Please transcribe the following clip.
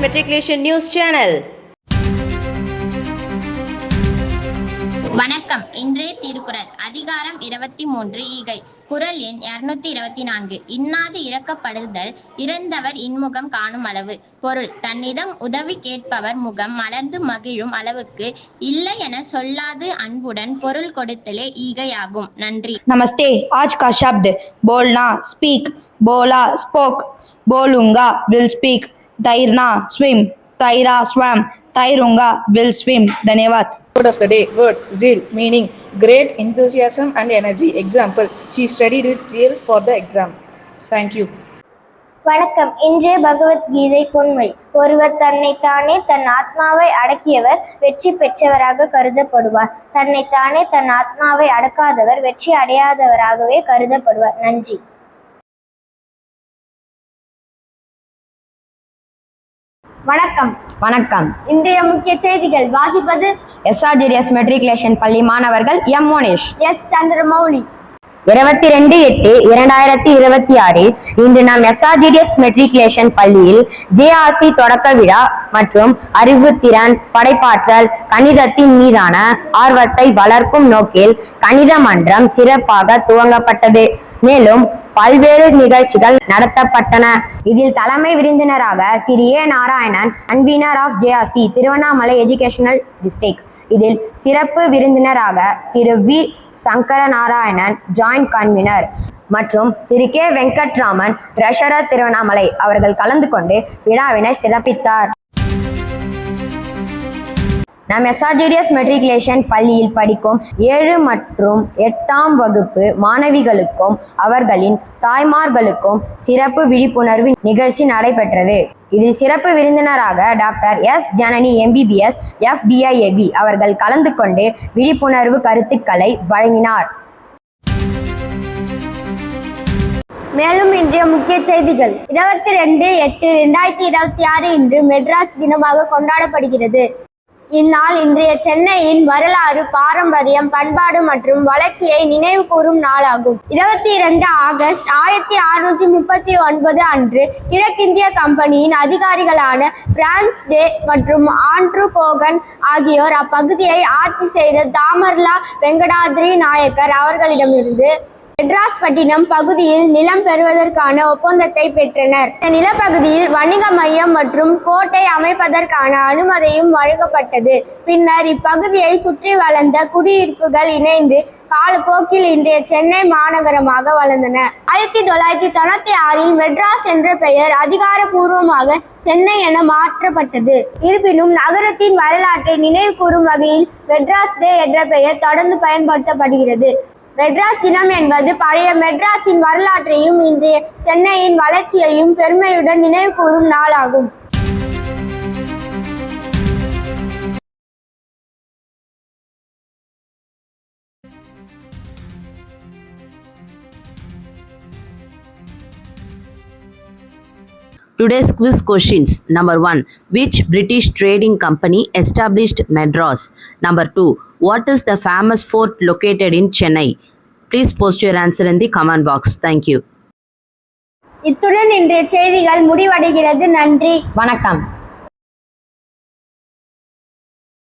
Matriculation News Channel. வணக்கம். இன்றைய திருக்குறள் அதிகாரம் 23 ஈகை. குறள் எண் 224. இன்னாது இரக்கப்படுதல் இறந்தவர் இன்முகம் காணும் அளவு. பொருள்: தன்னிடம் உதவி கேட்பவர் முகம் மலர்ந்து மகிழும் அளவுக்கு இல்லை என சொல்லாது அன்புடன் பொருள் கொடுத்தலே ஈகையாகும். நன்றி. नमस्ते। आज का शब्द बोलना स्पीक, बोला स्पोक, बोलूंगा विल स्पीक, तैरना स्विम, तैरा स्वम, तैरूंगा विल स्विम। धन्यवाद। Word of the day: word zeal, meaning great enthusiasm and energy. Example: she studied with zeal for the exam. Thank you. வணக்கம். இன்றைய பகவத்கீதை பொன்மொழி: ஒருவர் தன்னைத்தானே தன் ஆத்மாவை அடக்கியவர் வெற்றி பெற்றவராக கருதப்படுவார். தன்னைத்தானே தன் ஆத்மாவை அடக்காதவர் வெற்றி அடையாதவராகவே கருதப்படுவார். நன்றி. வணக்கம். வணக்கம். இன்றைய முக்கிய செய்திகள் வாசிப்பது எஸ்ஆர்ஜிஎஸ் மெட்ரிகுலேஷன் பள்ளி மாணவர்கள் எம் மோனிஷ், எஸ் சந்திரமௌலி. 22/8/2026 இன்று நாம் எஸ்ஆர்ஜிஎஸ் மெட்ரிகுலேஷன் பள்ளியில் ஜேஆர்சி தொடக்க விழா மற்றும் அறிவுத்திறன், படைப்பாற்றல், கணிதத்தின் மீதான ஆர்வத்தை வளர்க்கும் நோக்கில் கணித மன்றம் சிறப்பாக துவங்கப்பட்டது. மேலும் பல்வேறு நிகழ்ச்சிகள் நடத்தப்பட்டன. இதில் தலைமை விருந்தினராக திரு A Narayanan, convener of JRC Tiruvannamalai educational district. இதில் சிறப்பு விருந்தினராக திரு வி சங்கரநாராயணன், ஜாயிண்ட் கன்வீனர், மற்றும் திரு கே வெங்கட்ராமன், ட்ரெஷரர் திருவண்ணாமலை அவர்கள் கலந்து கொண்டு விழாவினை சிறப்பித்தார். நம் எஸ்ஆர்ஜிஎஸ் மெட்ரிகுலேஷன் பள்ளியில் படிக்கும் 7 மற்றும் 8ஆம் வகுப்பு மாணவிகளுக்கும் அவர்களின் தாய்மார்களுக்கும் சிறப்பு விழிப்புணர்வு நிகழ்ச்சி நடைபெற்றது. இதில் சிறப்பு விருந்தினராக doctor S Janani MBBS FDIAB அவர்கள் கலந்து கொண்டு விழிப்புணர்வு கருத்துக்களை வழங்கினார். மேலும் இன்றைய முக்கிய செய்திகள்: 22/8/2026 இன்று மெட்ராஸ் தினமாக கொண்டாடப்படுகிறது. இந்நாள் இன்றைய சென்னையின் வரலாறு, பாரம்பரியம், பண்பாடு மற்றும் வளர்ச்சியை நினைவு கூறும் நாளாகும். 22 ஆகஸ்ட் 1639 அன்று கிழக்கிந்திய கம்பெனியின் அதிகாரிகளான பிரான்ஸ் டே மற்றும் ஆண்ட்ரூ கோகன் ஆகியோர் அப்பகுதியை ஆட்சி செய்த தாமர்லா வெங்கடாத்ரி நாயக்கர் அவர்களிடமிருந்து மெட்ராஸ் பட்டினம் பகுதியில் நிலம் பெறுவதற்கான ஒப்பந்தத்தை பெற்றனர். இந்த நிலப்பகுதியில் வணிக மையம் மற்றும் கோட்டை அமைப்பதற்கான அனுமதியும் வழங்கப்பட்டது. பின்னர் இப்பகுதியை சுற்றி வளர்ந்த குடியிருப்புகள் இணைந்து காலப்போக்கில் இன்றைய சென்னை மாநகரமாக வளர்ந்தன. 1996 மெட்ராஸ் என்ற பெயர் அதிகாரப்பூர்வமாக சென்னை என மாற்றப்பட்டது. இருப்பினும் நகரத்தின் வரலாற்றை நினைவு கூறும் வகையில் மெட்ராஸ் டே என்ற பெயர் தொடர்ந்து பயன்படுத்தப்படுகிறது. மெட்ராஸ் தினம் என்பது பழைய மெட்ராஸின் வரலாற்றையும் இன்றைய சென்னையின் வளர்ச்சியையும் பெருமையுடன் நினைவு கூறும் நாளாகும். Today's quiz questions. Number 1. Which British trading company established Madras? Number 2. What is the famous fort located in Chennai? Please post your answer in the comment box. Thank you. இத்துடன் இன்றைய செய்திகள் முடிவடைகிறது. நன்றி. வணக்கம்.